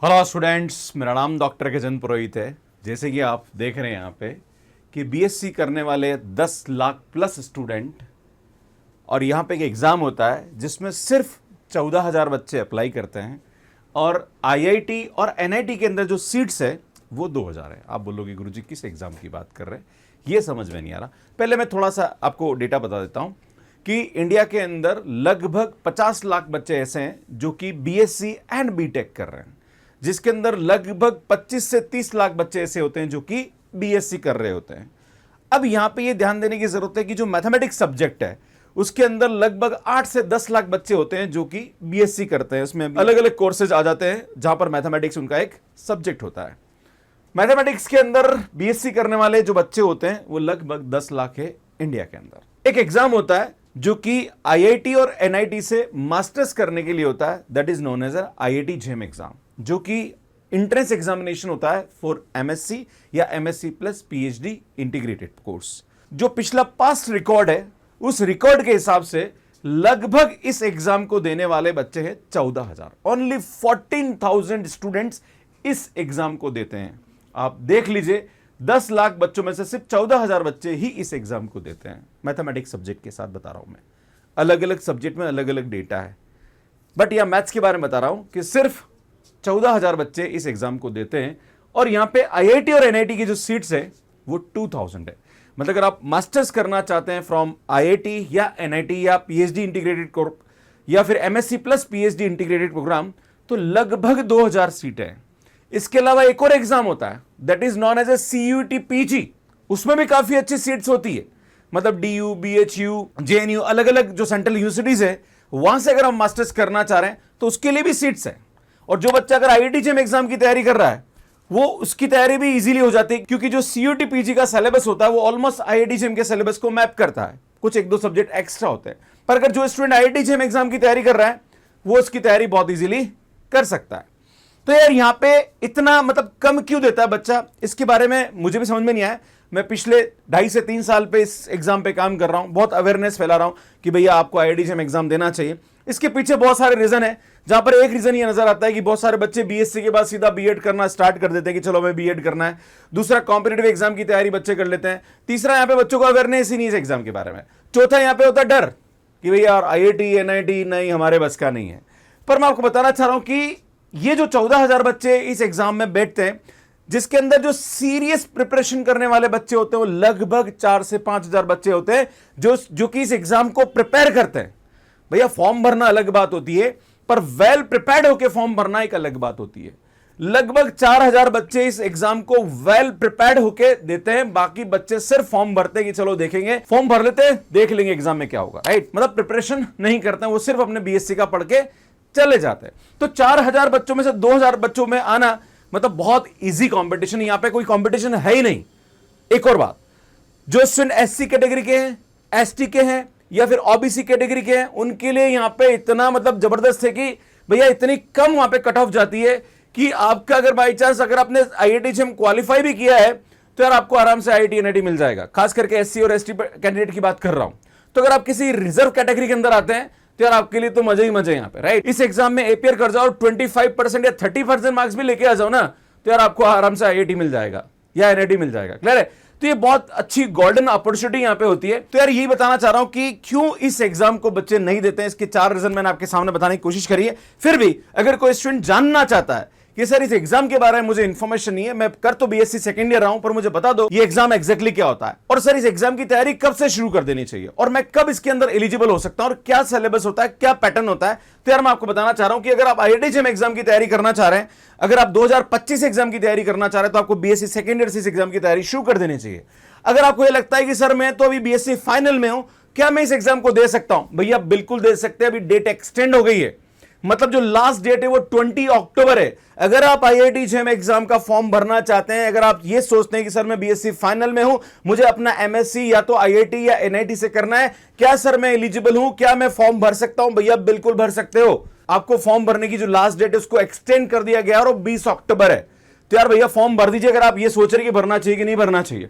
Hello students, मेरा नाम doctor Gajendra पुरोहित है। जैसे कि आप देख रहे हैं यहाँ पे कि बीएससी करने वाले 10 लाख प्लस स्टूडेंट, और यहाँ पे एक एग्ज़ाम होता है जिसमें सिर्फ 14,000 बच्चे अप्लाई करते हैं और आईआईटी और एनआईटी के अंदर जो सीट्स है वो 2,000 है। आप बोलोगे गुरुजी किस एग्ज़ाम की बात कर रहे हैं, ये समझ में नहीं आ रहा। पहले मैं थोड़ा सा आपको डेटा बता देता हूँ कि इंडिया के अंदर लगभग 50 लाख बच्चे ऐसे हैं जो कि बीएससी एंड बीटेक कर रहे हैं, जिसके अंदर लगभग 25 से 30 लाख बच्चे ऐसे होते हैं जो कि बीएससी कर रहे होते हैं। अब यहां पे ये ध्यान देने की जरूरत है कि जो मैथमेटिक्स सब्जेक्ट है उसके अंदर लगभग 8 से 10 लाख बच्चे होते हैं जो कि बीएससी करते हैं। उसमें अलग अलग कोर्सेज आ जाते हैं जहां पर मैथमेटिक्स उनका एक सब्जेक्ट होता है। मैथमेटिक्स के अंदर बीएससी करने वाले जो बच्चे होते हैं वो लगभग 10 लाख है इंडिया के अंदर। एक एग्जाम होता है जो कि आईआईटी और एनआईटी से मास्टर्स करने के लिए होता है, that is known as IIT JAM exam, जो कि इंट्रेंस एग्जामिनेशन होता है for MSc or MSc plus PhD integrated course. जो पिछला पास्ट रिकॉर्ड है उस रिकॉर्ड के हिसाब से लगभग इस एग्जाम को देने वाले बच्चे हैं 14,000। ओनली 14,000 स्टूडेंट्स इस एग्जाम को देते हैं। आप देख लीजिए, 10 लाख बच्चों में से सिर्फ 14,000 बच्चे ही इस एग्जाम को देते हैं। मैथमेटिक्स सब्जेक्ट के साथ बता रहा हूं मैं, अलग अलग सब्जेक्ट में अलग अलग डेटा है, बट यहां मैथ्स के बारे में बता रहा हूं कि सिर्फ 14,000 बच्चे इस एग्जाम को देते हैं। और यहां पे आईआईटी और एनआईटी की जो सीट्स है वो 2,000 है। मतलब अगर आप मास्टर्स करना चाहते हैं फ्रॉम आईआईटी या एनआईटी या पीएचडी इंटीग्रेटेड कोर्स या फिर MSc plus PhD integrated program, तो लगभग 2,000 सीटें हैं। इसके अलावा एक और एग्जाम होता है that is known as a CUET PG, उसमें भी काफी अच्छी सीट्स होती है। मतलब डीयू, बीएचयू, जेएनयू, अलग अलग जो सेंट्रल यूनिवर्सिटीज है वहां से अगर हम मास्टर्स करना चाह रहे हैं तो उसके लिए भी सीट्स है। और जो बच्चा अगर आईआईटी जेम एग्जाम की तैयारी कर रहा है वो उसकी तैयारी भी इजीली हो जाती है, क्योंकि जो सीयूटी पीजी का सिलेबस होता है वो ऑलमोस्ट आईआईटी जेम के सिलेबस को मैप करता है। कुछ एक दो सब्जेक्ट एक्स्ट्रा होते हैं, पर अगर जो स्टूडेंट आईआईटी जेम एग्जाम की तैयारी कर रहा है वो उसकी तैयारी बहुत इजीली कर सकता है। तो यार यहां पे इतना मतलब कम क्यों देता है बच्चा, इसके बारे में मुझे भी समझ में नहीं आया। मैं पिछले 2.5 से 3 साल पे इस एग्जाम पे काम कर रहा हूं, बहुत अवेयरनेस फैला रहा हूं कि भैया आपको आईआईटी जेम एग्जाम देना चाहिए। इसके पीछे बहुत सारे रीजन है, जहां पर एक रीजन ये नजर आता है कि बहुत सारे बच्चे बीएससी के बाद सीधा बीएड करना स्टार्ट कर देते हैं कि चलो हमें बीएड करना है। दूसरा, कॉम्पिटिटिव एग्जाम की तैयारी बच्चे कर लेते हैं। तीसरा, यहां पे बच्चों को अवेयरनेस ही नहीं इस एग्जाम के बारे में। चौथा, यहां पे होता है डर कि भैया यार आईआईटी एनआईटी नहीं, हमारे बस का नहीं है। पर मैं आपको बताना चाह रहा हूं कि ये जो 14,000 बच्चे इस एग्जाम में बैठते हैं, जिसके अंदर जो सीरियस प्रिपरेशन करने वाले बच्चे होते हैं वो लगभग 4 से 5,000 बच्चे होते हैं जो कि इस एग्जाम को प्रिपेयर करते हैं। भैया फॉर्म भरना अलग बात होती है, पर वेल प्रिपेयर्ड होकर फॉर्म भरना एक अलग बात होती है। लगभग 4,000 बच्चे इस एग्जाम को वेल प्रिपेयर्ड होकर देते हैं, बाकी बच्चे सिर्फ फॉर्म भरते हैं कि चलो देखेंगे, फॉर्म भर लेते हैं, देख लेंगे एग्जाम में क्या होगा, राइट। मतलब प्रिपरेशन नहीं करते हैं, वो सिर्फ अपने बीएससी का पढ़ के चले जाते हैं। तो 4,000 बच्चों में से 2,000 बच्चों में आना मतलब बहुत इजी कंपटीशन, यहां पे कोई कंपटीशन है ही नहीं। एक और बात, जो स्टूडेंट एससी कैटेगरी के हैं, एसटी के हैं या फिर ओबीसी कैटेगरी के हैं, उनके लिए यहां पे इतना मतलब जबरदस्त है कि भैया इतनी कम वहां पे कट ऑफ जाती है कि आपका अगर बाई चांस अगर आपने आईआईटी जेम क्वालिफाई भी किया है तो यार आपको आराम से आईआईटी एनआईटी मिल जाएगा। खास करके एससी और एसटी कैंडिडेट की बात कर रहा हूं। तो अगर आप किसी रिजर्व कैटेगरी के अंदर आते हैं तो यार आपके लिए तो मजे ही मजे यहाँ पे, राइट। इस एग्जाम में एपीआर कर जाओ, 25% या 30% मार्क्स भी लेके आ जाओ ना, तो यार आपको आराम से आईआईटी मिल जाएगा या एनआईटी मिल जाएगा। क्लियर है? तो ये बहुत अच्छी गोल्डन अपॉर्चुनिटी यहाँ पे होती है। तो यार यही बताना चाह रहा हूं कि क्यों इस एग्जाम को बच्चे नहीं देते हैं। इसके 4 रीजन मैंने आपके सामने बताने की कोशिश करी है। फिर भी अगर कोई स्टूडेंट जानना चाहता है कि सर इस एग्जाम के बारे में मुझे इंफॉर्मेशन नहीं है, मैं कर तो बीएससी सेकंड ईयर रहा हूं, पर मुझे बता दो ये एग्जाम एग्जैक्टली क्या होता है, और सर इस एग्जाम की तैयारी कब से शुरू कर देनी चाहिए, और मैं कब इसके अंदर एलिजिबल हो सकता हूं, और क्या सिलेबस होता है, क्या पैटर्न होता है, तो यार मैं आपको बताना चाह रहा हूं कि अगर आप आईआईटी जेम एग्जाम की तैयारी करना चाह रहे हैं, अगर आप 2025 एग्जाम की तैयारी करना चाह रहे हैं, तो आपको बीएससी सेकंड ईयर से इस एग्जाम की तैयारी शुरू कर देनी चाहिए। अगर आपको यह लगता है कि सर मैं तो अभी बीएससी फाइनल में हूं, क्या मैं इस एग्जाम को दे सकता हूं, भैया बिल्कुल दे सकते हैं। अभी डेट एक्सटेंड हो गई है, मतलब जो लास्ट डेट है वो 20 अक्टूबर है। अगर आप आईआईटी जेम एग्जाम का फॉर्म भरना चाहते हैं, अगर आप ये सोचते हैं कि सर मैं बीएससी फाइनल में हूं, मुझे अपना एमएससी या तो आईआईटी या एनआईटी से करना है, क्या सर मैं एलिजिबल हूं, क्या मैं फॉर्म भर सकता हूं, भैया बिल्कुल भर सकते हो। आपको फॉर्म भरने की जो लास्ट डेट है उसको एक्सटेंड कर दिया गया और 20 अक्टूबर है। तो यार भैया फॉर्म भर दीजिए अगर आप ये सोच रहे कि भरना चाहिए कि नहीं भरना चाहिए।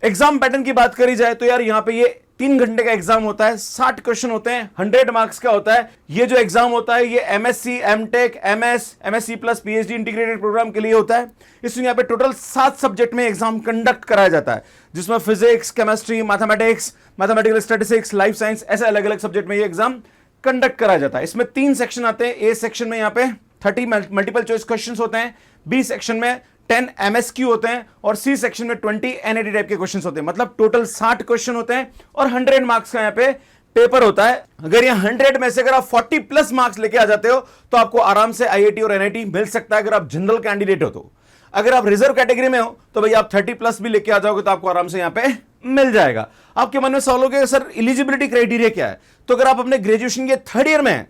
एग्जाम पैटर्न की बात करी जाए तो यार यहां पे ये 3 घंटे का एग्जाम होता है, 60 क्वेश्चन होते हैं, 100 मार्क्स का होता है। ये जो एग्जाम होता है ये MSc, MTech, MSc plus PhD integrated program के लिए होता है। इसमें यहाँ पे टोटल 7 सब्जेक्ट में एग्जाम कंडक्ट कराया जाता है, जिसमें physics, chemistry, mathematics, mathematical statistics, life science, ऐसे अलग अलग सब्जेक्ट में ये एग्जाम कंडक्ट कराया जाता है। इसमें 3 सेक्शन आते हैं। ए सेक्शन में यहाँ पे 30 मल्टीपल चॉइस क्वेश्चन होते हैं, बी सेक्शन में 10 एमएसक्यू होते हैं और सी सेक्शन में 20 एनएटी टाइप के क्वेश्चन होते हैं। मतलब टोटल 60 क्वेश्चन होते हैं और 100 मार्क्स का यहाँ पे पेपर होता है। अगर ये 100 में से अगर आप 40 प्लस मार्क्स लेके आ जाते हो तो आपको आराम से आईआईटी और एनआईटी मिल सकता है, अगर आप जनरल कैंडिडेट हो तो। अगर आप रिजर्व कैटेगरी में हो तो भाई आप 30 प्लस भी लेके आ जाओगे तो आपको आराम से यहाँ पे मिल जाएगा। आपके मन में सवाल होगा सर एलिजिबिलिटी क्राइटेरिया क्या है? तो अगर आप अपने ग्रेजुएशन के 3rd ईयर में हैं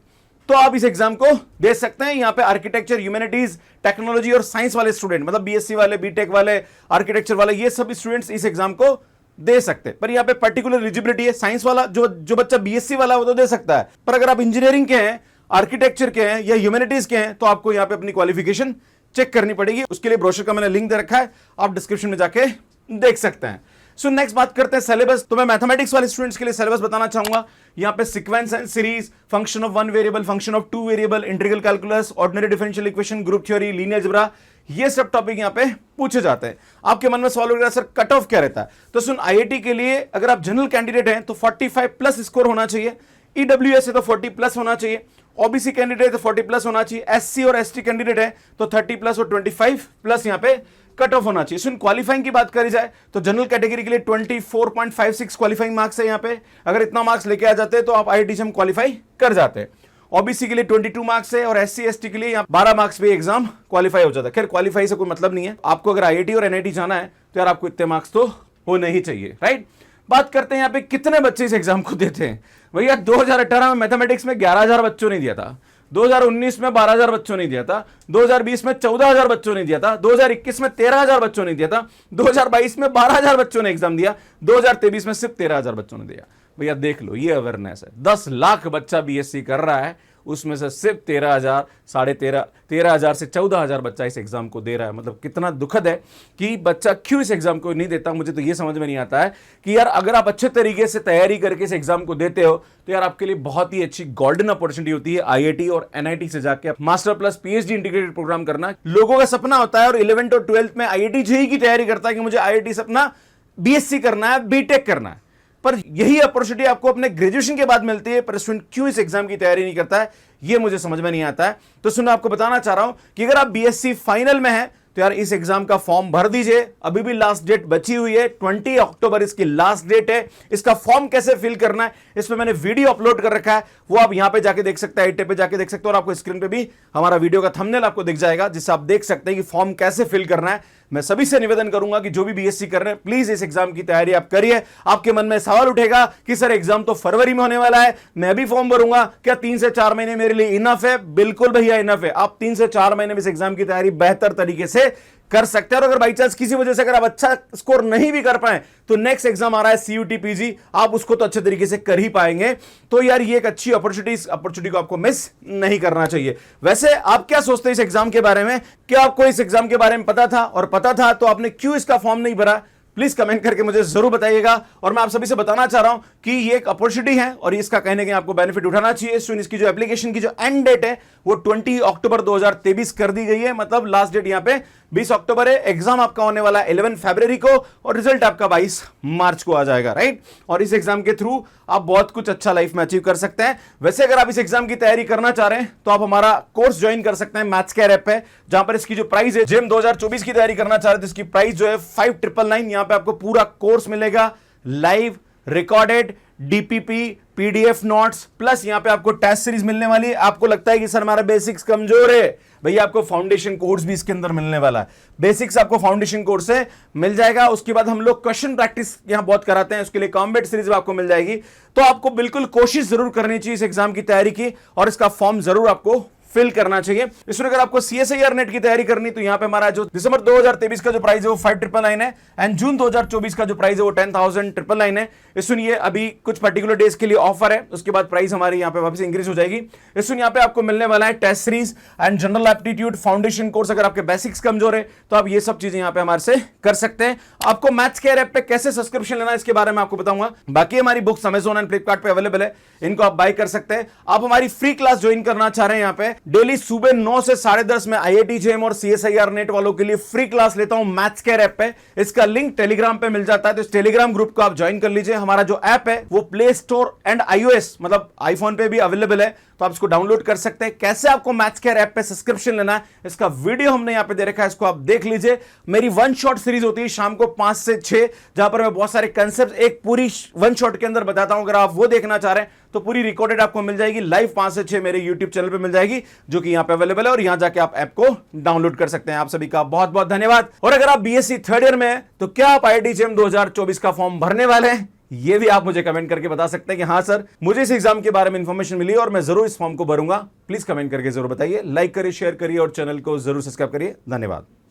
तो आप इस एग्जाम को दे सकते हैं। यहां पे आर्किटेक्चर, ह्यूमैनिटीज, टेक्नोलॉजी और साइंस वाले स्टूडेंट, मतलब बीएससी वाले, बीटेक वाले, आर्किटेक्चर वाले, ये सब स्टूडेंट्स इस एग्जाम को दे सकते हैं। पर यहां पे पर्टिकुलर एलिजिबिलिटी है, साइंस वाला जो बच्चा बीएससी वाला वो तो दे सकता है, पर अगर आप इंजीनियरिंग के हैं, आर्किटेक्चर के हैं या ह्यूमैनिटीज के हैं तो आपको यहां पे अपनी क्वालिफिकेशन चेक करनी पड़ेगी। उसके लिए ब्रोशर का मैंने लिंक दे रखा है, आप डिस्क्रिप्शन में जाके देख सकते हैं। सो नेक्स्ट बात करते हैं सिलेबस। तो मैं मैथमेटिक्स वाले स्टूडेंट्स के लिए सिलेबस बताना चाहूंगा। यहां पे sequence and series, function of 1 variable, function of 2 variable, integral calculus, ordinary differential equation, group theory, linear algebra, ये सब टॉपिक यहां पे पूछे जाते हैं। आपके मन में सवाल होगा सर कट ऑफ क्या रहता है? तो सुन, आईआईटी के लिए अगर आप जनरल कैंडिडेट हैं तो 45 प्लस स्कोर होना चाहिए, ईडब्ल्यूएस है तो 40 प्लस होना चाहिए, ओबीसी कैंडिडेट है तो 40 प्लस होना चाहिए, एससी और एसटी कैंडिडेट है तो 30 प्लस और 25 प्लस यहां पे कट ऑफ होना चाहिए। सुन, क्वालिफाइंग की बात करी जाए तो जनरल कैटेगरी के लिए 24.56 क्वालिफाइंग मार्क्स है। यहां पे अगर इतना मार्क्स लेके आ जाते हैं तो आप आईआईटी से हम क्वालिफाई कर जाते हैं। ओबीसी के लिए 22 मार्क्स है और एससी एसटी के लिए यहाँ 12 मार्क्स पे एग्जाम क्वालिफाई हो जाता है। खैर क्वालिफाई से कोई मतलब नहीं है, आपको अगर आईआईटी और एनआईटी जाना है तो यार आपको इतने मार्क्स तो होने ही चाहिए, राइट। बात करते हैं यहाँ पे कितने बच्चे इस एग्जाम को देते हैं। भैया 2018 में मैथमेटिक्स में 11,000 बच्चों ने दिया था, 2019 में 12,000 बच्चों ने दिया था, 2020 में 14,000 बच्चों ने दिया था, 2021 में 13,000 बच्चों ने दिया था, 2022 में 12,000 बच्चों ने एग्जाम दिया, 2023 में सिर्फ 13,000 बच्चों ने दिया। भैया देख लो, ये अवेयरनेस है। 10 लाख बच्चा बीएससी कर रहा है, उसमें से सिर्फ 13,000, 13,000 से 14,000 बच्चा इस एग्जाम को दे रहा है। मतलब कितना दुखद है कि बच्चा क्यों इस एग्जाम को नहीं देता। मुझे तो ये समझ में नहीं आता है कि यार अगर आप अच्छे तरीके से तैयारी करके इस एग्जाम को देते हो तो यार आपके लिए बहुत ही अच्छी गोल्डन अपॉर्चुनिटी होती है आईआईटी और एनआईटी से जाके master plus PhD integrated program करना। लोगों का सपना होता है और 11th और 12th में आईआईटी जेईई की तैयारी करता है कि मुझे आईआईटी से अपना बीएससी करना है, बीटेक करना है, पर यही अपॉर्चुनिटी आपको अपने ग्रेजुएशन के बाद मिलती है। पर स्टूडेंट क्यों इस एग्जाम की तैयारी नहीं करता है, ये मुझे समझ में नहीं आता है। तो सुनो, आपको बताना चाह रहा हूं कि अगर आप बीएससी फाइनल में हैं तो यार इस एग्जाम का फॉर्म भर दीजिए। अभी भी लास्ट डेट बची हुई है, 20 अक्टूबर इसकी लास्ट डेट है। इसका फॉर्म कैसे फिल करना है इस पे मैंने वीडियो अपलोड कर रखा है, वो आप यहां पे जाके देख सकते हैं, पे जाके देख सकते हो, और आपको स्क्रीन पे भी हमारा वीडियो का थंबनेल आपको दिख जाएगा, जिससे आप देख सकते हैं कि फॉर्म कैसे फिल करना है। मैं सभी से निवेदन करूंगा कि जो भी बीएससी कर रहे हैं प्लीज इस एग्जाम की तैयारी आप करिए। आपके मन में सवाल उठेगा कि सर एग्जाम तो फरवरी में होने वाला है, मैं भी फॉर्म भरूंगा, क्या 3 से 4 महीने मेरे लिए इनफ है? बिल्कुल भैया इनफ है। आप 3 से 4 महीने में इस एग्जाम की तैयारी बेहतर तरीके से कर सकते हैं। और अगर बाई चांस किसी वजह से अगर आप अच्छा स्कोर नहीं भी कर पाए तो नेक्स्ट एग्जाम आ रहा है सीयूटी पीजी, आप उसको तो अच्छे तरीके से कर ही पाएंगे। तो यार ये एक अच्छी अपॉर्चुनिटी को आपको मिस नहीं करना चाहिए। वैसे आप क्या सोचते हैं इस एग्जाम के बारे में? क्या आपको इस एग्जाम के बारे में पता था, और पता था तो आपने क्यों इसका फॉर्म नहीं भरा? प्लीज कमेंट करके मुझे जरूर बताइएगा। और मैं आप सभी से बताना चाह रहा हूं कि ये एक अपॉर्चुनिटी है और इसका कहीं ना कहीं आपको बेनिफिट उठाना चाहिए। इसकी जो एप्लीकेशन की जो एंड डेट है वो 20 अक्टूबर 2023 कर दी गई है। मतलब लास्ट डेट यहां पे 20 अक्टूबर है। एग्जाम आपका होने वाला है 11 फरवरी को और रिजल्ट आपका 22 मार्च को आ जाएगा, राइट। और इस एग्जाम के थ्रू आप बहुत कुछ अच्छा लाइफ में अचीव कर सकते हैं। वैसे अगर आप इस एग्जाम की तैयारी करना चाह रहे हैं तो आप हमारा कोर्स ज्वाइन कर सकते हैं मैथ्स केयर ऐप पे, जहां पर इसकी जो प्राइस है, जेम 2024 की तैयारी करना चाह रहे हैं तो इसकी प्राइस जो है 5999। यहां पे आपको पूरा कोर्स मिलेगा, live recorded, DPP, PDF notes, plus यहां पे आपको टेस्ट सीरीज मिलने वाली है। आपको लगता है कि सर हमारा बेसिक्स कमजोर है, भैया आपको फाउंडेशन कोर्स भी इसके अंदर मिलने वाला है। बेसिक्स आपको फाउंडेशन कोर्स से मिल जाएगा। उसके बाद हम लोग क्वेश्चन प्रैक्टिस यहां बहुत कराते हैं, उसके लिए कॉम्बैट सीरीज आपको मिल जाएगी। तो आपको बिल्कुल कोशिश जरूर करनी चाहिए इस एग्जाम की तैयारी की, और इसका फॉर्म जरूर आपको फिल करना चाहिए। इसमें अगर आपको सीएसआईआर नेट की तैयारी करनी तो यहाँ पे हमारा जो दिसंबर 2023 का जो प्राइस है वो 5999 है एंड जून 2024 का जो प्राइस है वो 10,999 है। इस सुनिए अभी कुछ पर्टिकुलर डेज के लिए ऑफर है, उसके बाद प्राइस हमारी यहाँ पे वापस इंक्रीज हो जाएगी। इस सुनिए यहाँ पे आपको मिलने वाला है test series and general aptitude foundation course. अगर आपके बेसिक्स कमजोर है तो आप ये सब चीजें यहाँ पे हमारे से कर सकते हैं। आपको मैथ्स केयर ऐप पे कैसे सब्सक्रिप्शन लेना है इसके बारे में आपको बताऊंगा। बाकी हमारी बुक्स अमेजोन एंड फ्लिपकार्ट पे अवेलेबल है, इनको आप बाय कर सकते हैं। आप हमारी फ्री क्लास ज्वाइन करना चाह रहे हैं, यहाँ पे डेली सुबह 9 से 10:30 में IIT JEM और CSIR नेट वालों के लिए फ्री क्लास लेता हूं मैथ्स केयर ऐप पे। इसका लिंक टेलीग्राम पे मिल जाता है, तो इस टेलीग्राम ग्रुप को आप ज्वाइन कर लीजिए। हमारा जो ऐप है वो प्ले स्टोर एंड iOS मतलब आईफोन पे भी अवेलेबल है, तो आप इसको डाउनलोड कर सकते हैं। कैसे आपको मैथ्स केयर ऐप पे सब्सक्रिप्शन लेना है इसका वीडियो हमने यहां पे दे रखा है, इसको आप देख लीजिए। मेरी वन शॉट सीरीज होती है शाम को 5 से 6, जहां पर मैं बहुत सारे कंसेप्ट एक पूरी वन शॉट के अंदर बताता हूं। अगर आप वो देखना चाह रहे हैं तो पूरी रिकॉर्डेड आपको मिल जाएगी लाइव 5 से 6 मेरे यूट्यूब चैनल पे मिल जाएगी, जो कि यहां पे अवेलेबल है, और यहां जाके आप ऐप को डाउनलोड कर सकते हैं। आप सभी का बहुत बहुत धन्यवाद। और अगर आप बीएससी थर्ड ईयर में है तो क्या आप IIT JEM 2024 का फॉर्म भरने वाले हैं, ये भी आप मुझे कमेंट करके बता सकते हैं कि हाँ सर मुझे इस एग्जाम के बारे में इंफॉर्मेशन मिली और मैं जरूर इस फॉर्म को भरूंगा। प्लीज कमेंट करके जरूर बताइए, लाइक करिए, शेयर करिए और चैनल को जरूर सब्सक्राइब करिए। धन्यवाद।